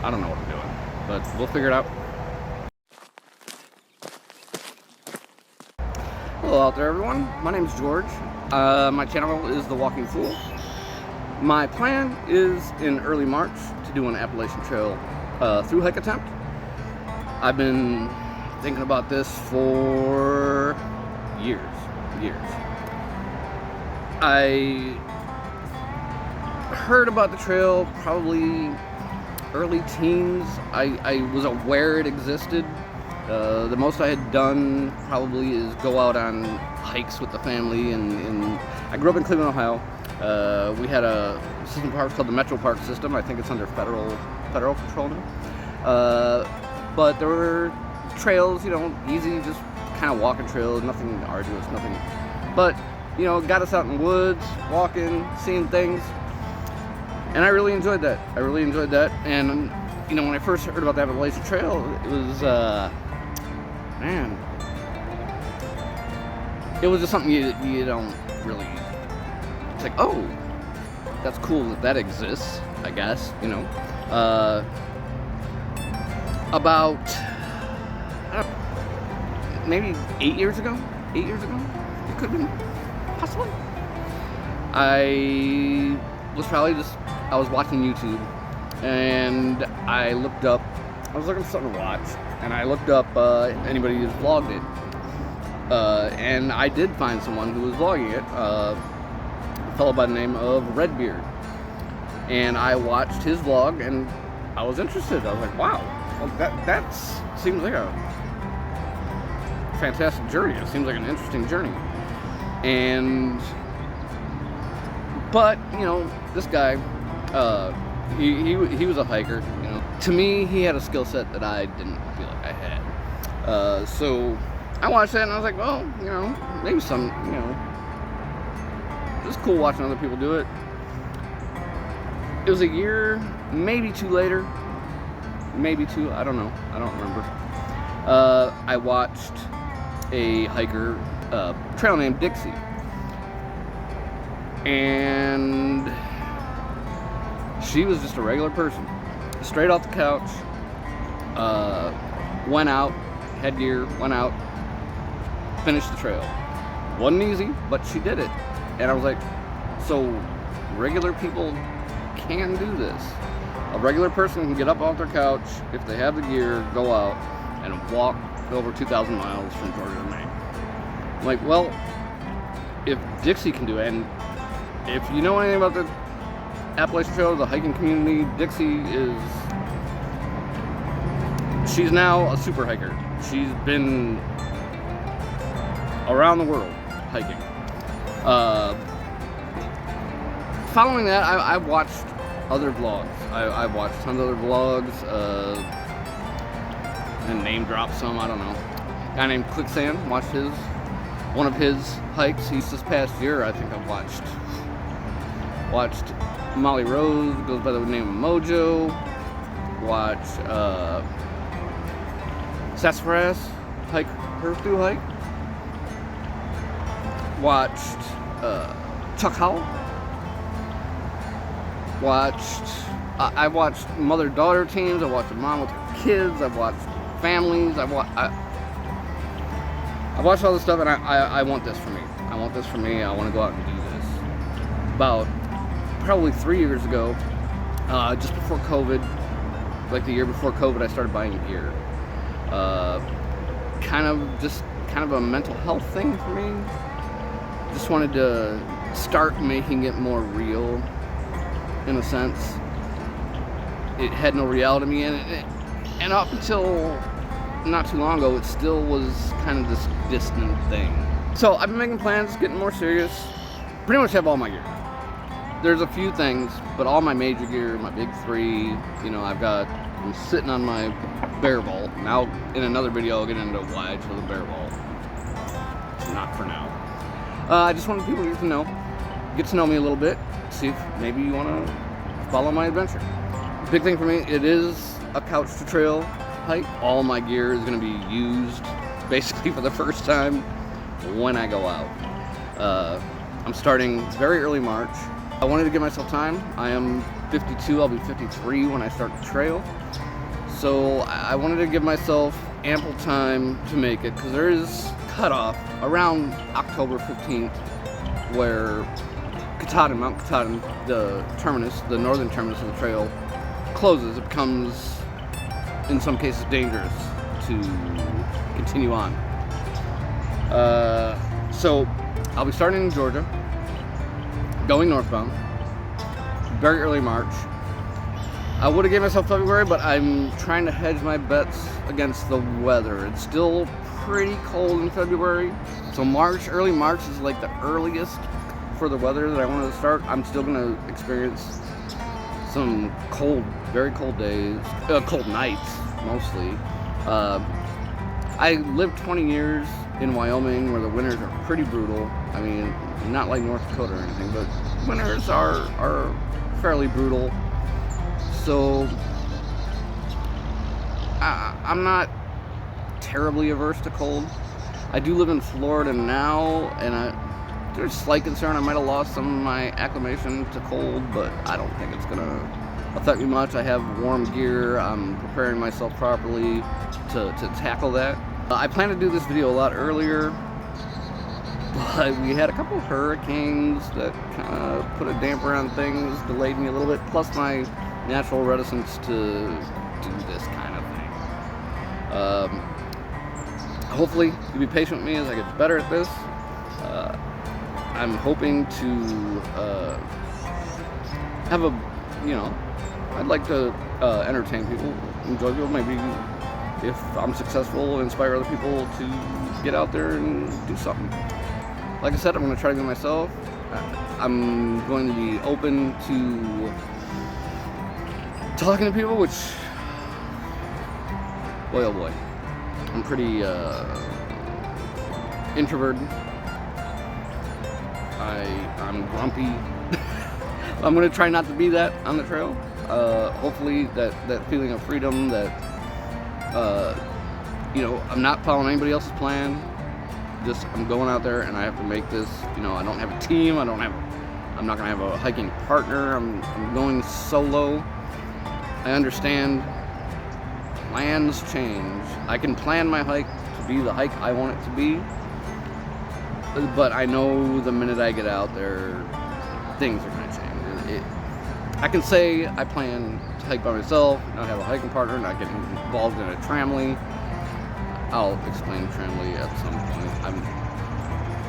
I don't know what I'm doing, but we'll figure it out. Hello out there, everyone. My name is George. My channel is The Walking Fool. My plan is in early March to do an Appalachian Trail thru-hike attempt. I've been thinking about this for years. I heard about the trail probably early teens. I was aware it existed. The most I had done probably is go out on hikes with the family, and I grew up in Cleveland, Ohio. We had a system of parks called the Metro Park System. I think it's under federal control now. But there were trails, you know, easy, just kind of walking trails, nothing arduous, nothing. But, you know, got us out in the woods, walking, seeing things. And I really enjoyed that. And, you know, when I first heard about the Appalachian Trail, it was, man, it was just something you don't really, it's like, oh, that's cool that exists, I guess, you know. About, I don't know, maybe 8 years ago, it could have been, possibly. I was watching YouTube, and I looked up, I was looking for something to watch, and I looked up anybody who's vlogged it, and I did find someone who was vlogging it, a fellow by the name of Redbeard, and I watched his vlog, and I was interested. I was like, wow, well, that seems like a fantastic journey. It seems like an interesting journey. But, you know, this guy, he was a hiker, you know. To me, he had a skill set that I didn't feel like I had. So I watched that and I was like, well, you know, maybe some, you know, it's cool watching other people do it. It was a year, maybe two later, maybe two, I don't know, I don't remember. I watched a hiker, trail named Dixie. And she was just a regular person, straight off the couch, went out, headgear, went out, finished the trail. Wasn't easy, but she did it. And I was like, so regular people can do this. A regular person can get up off their couch, if they have the gear, go out and walk over 2,000 miles from Georgia to Maine. I'm like, well, if Dixie can do it, and if you know anything about the Appalachian Trail, the hiking community, Dixie she's now a super hiker. She's been around the world hiking. Following that, I watched other vlogs. I watched tons of other vlogs, and name drop some, I don't know. A guy named Quicksand, watched one of his hikes. He's this past year, I think I've watched Molly Rose, goes by the name of Mojo. Watched Sassafras hike, her thru-hike. Watched Chuck Howell. I watched mother-daughter teams. I watched a mom with her kids. I've watched families. I watched all this stuff, and I want this for me. I want this for me. I want to go out and do this. About probably 3 years ago, just before COVID, like the year before COVID, I started buying gear. Kind of a mental health thing for me. Just wanted to start making it more real, in a sense. It had no reality to me, and up until not too long ago, it still was kind of this distant thing. So I've been making plans, getting more serious. Pretty much have all my gear. There's a few things, but all my major gear, my big three, you know, I'm sitting on my bear ball. Now, in another video, I'll get into why I chose a bear ball. Not for now. I just wanted people to get to know me a little bit, see if maybe you want to follow my adventure. Big thing for me, it is a couch to trail hike. All my gear is going to be used basically for the first time when I go out. I'm starting, it's very early March. I wanted to give myself time. I am 52, I'll be 53 when I start the trail. So I wanted to give myself ample time to make it, because there is cutoff around October 15th where Mount Katahdin, the terminus, the northern terminus of the trail, closes. It becomes, in some cases, dangerous to continue on. So I'll be starting in Georgia, going northbound, very early March. I would have given myself February, but I'm trying to hedge my bets against the weather. It's still pretty cold in February, so early March is like the earliest for the weather that I wanted to start. I'm still going to experience some cold, very cold days, cold nights mostly. I lived 20 years in Wyoming where the winters are pretty brutal. I mean, not like North Dakota or anything, but winters are fairly brutal. So I'm not terribly averse to cold. I do live in Florida now, and there's slight concern I might have lost some of my acclimation to cold, but I don't think it's gonna affect me much. I have warm gear. I'm preparing myself properly to tackle that. I plan to do this video a lot earlier, but we had a couple of hurricanes that kind of put a damper on things, delayed me a little bit, plus my natural reticence to do this kind of thing. Hopefully you'll be patient with me as I get better at this. I'm hoping to have I'd like to entertain people, enjoy people, maybe if I'm successful, inspire other people to get out there and do something. Like I said, I'm going to try to be myself. I'm going to be open to talking to people, which, boy oh boy, I'm pretty introverted. I'm grumpy. I'm going to try not to be that on the trail. Hopefully that feeling of freedom, that I'm not following anybody else's plan. Just I'm going out there and I have to make this. I don't have a team. I'm not going to have a hiking partner. I'm going solo. I understand plans change. I can plan my hike to be the hike I want it to be, but I know the minute I get out there, things are going to change. I can say I plan to hike by myself, not have a hiking partner, not get involved in a tramley. I'll explain tramley at some point. I'm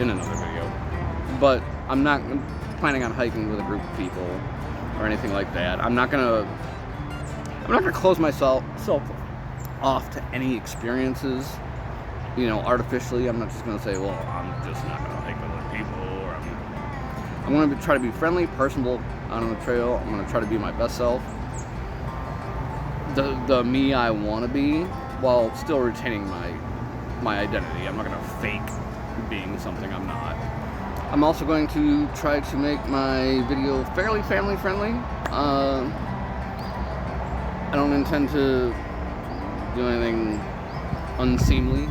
in another video. But I'm not planning on hiking with a group of people or anything like that. I'm not gonna close myself off to any experiences, artificially. I'm not just gonna say, well, I'm just not gonna hike with other people, or I'm gonna try to be friendly, personable on the trail. I'm gonna try to be my best self, the me I want to be, while still retaining my identity. I'm not gonna fake being something I'm not. I'm also going to try to make my video fairly family friendly. I don't intend to do anything unseemly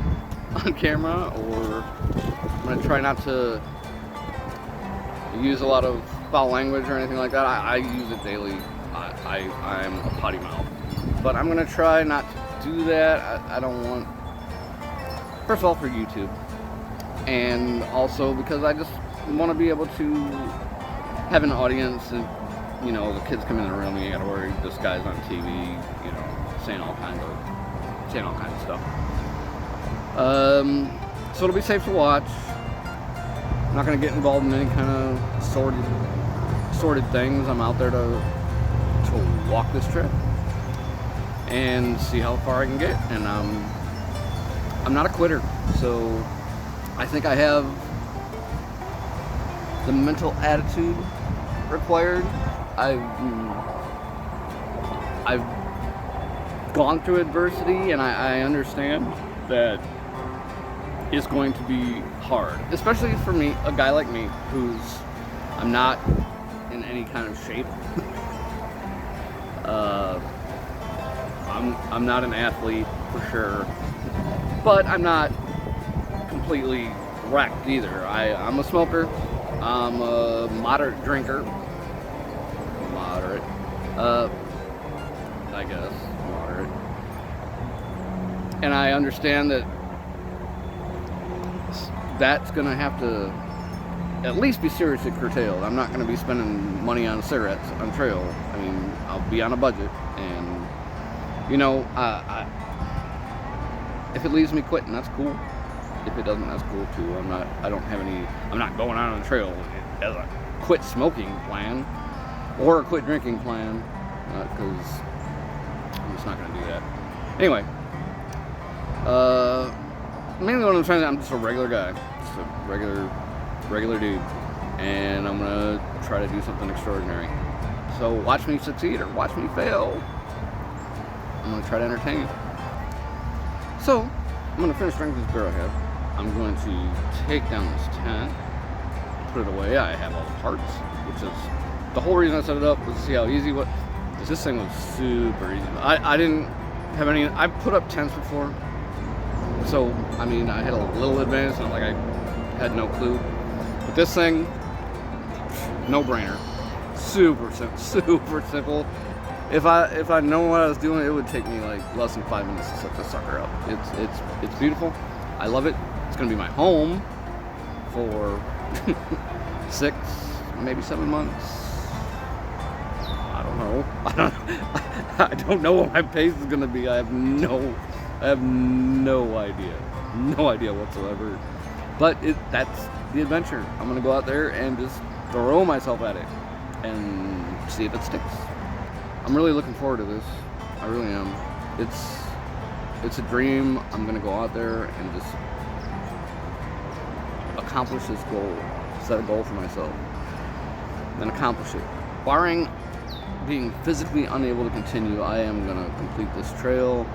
on camera, or I'm going to try not to use a lot of foul language or anything like that. I use it daily. I'm a potty mouth. But I'm going to try not to do that. I don't want, first of all, for YouTube, and also because I just want to be able to have an audience, and the kids come in the room and you gotta worry, this guy's on TV, saying all kinds of stuff. So it'll be safe to watch. I'm not gonna get involved in any kind of sordid things. I'm out there to walk this trip and see how far I can get, and I'm not a quitter, so I think I have the mental attitude required. I've gone through adversity, and I understand that it's going to be hard, especially for me, a guy like me, I'm not in any kind of shape. I'm not an athlete for sure, but I'm not completely wrecked either. I'm a smoker. I'm a moderate drinker. I guess, moderate. And I understand that that's going to have to at least be seriously curtailed. I'm not going to be spending money on cigarettes on trail. I mean, I'll be on a budget, and you know, if it leaves me quitting, that's cool. If it doesn't, that's cool too. I'm not going out on the trail as a quit smoking plan or a quit drinking plan, because I'm just not going to do that. Anyway, mainly what I'm trying to, I'm just a regular guy, just a regular dude, and I'm going to try to do something extraordinary. So watch me succeed or watch me fail. I'm going to try to entertain you. So, I'm going to finish drinking this beer I have. I'm going to take down this tent, put it away. I have all the parts, which is the whole reason I set it up, was to see how easy it was. This thing was super easy. I didn't have any, I've put up tents before, so I mean, I had a little advance, not like I had no clue. But this thing, no brainer. Super simple. If I know what I was doing, it would take me like less than 5 minutes to set this sucker up. It's beautiful. I love it. It's gonna be my home for 6, maybe 7 months. I don't know. I don't know what my pace is gonna be. I have no idea. No idea whatsoever. But that's the adventure. I'm gonna go out there and just throw myself at it and see if it sticks. I'm really looking forward to this. I really am. It's a dream. I'm gonna go out there and just accomplish this goal. Set a goal for myself. Then accomplish it. Barring being physically unable to continue, I am gonna complete this trail.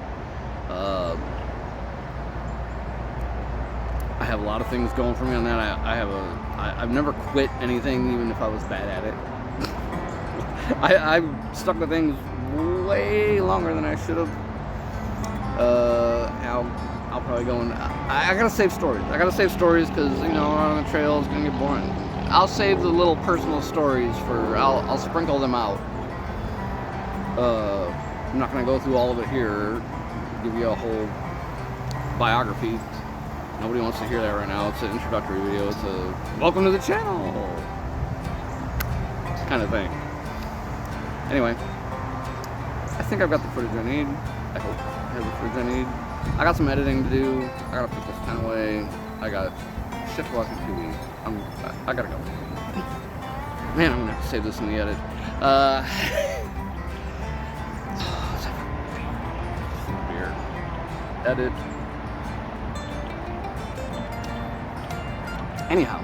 I have a lot of things going for me on that. I've never quit anything, even if I was bad at it. I've stuck with things way longer than I should have. I'll probably go in. I gotta save stories. Because, you know, on the trail is gonna get boring. I'll save the little personal stories for. I'll sprinkle them out. I'm not gonna go through all of it here. Give you a whole biography. Nobody wants to hear that right now. It's an introductory video. It's a welcome to the channel kind of thing. Anyway, I think I've got the footage I need. I hope I have the footage I need. I got some editing to do. I gotta put this tent away. I got shit to watch on TV. I gotta go. Man, I'm gonna have to save this in the edit. Beer. Edit. Anyhow.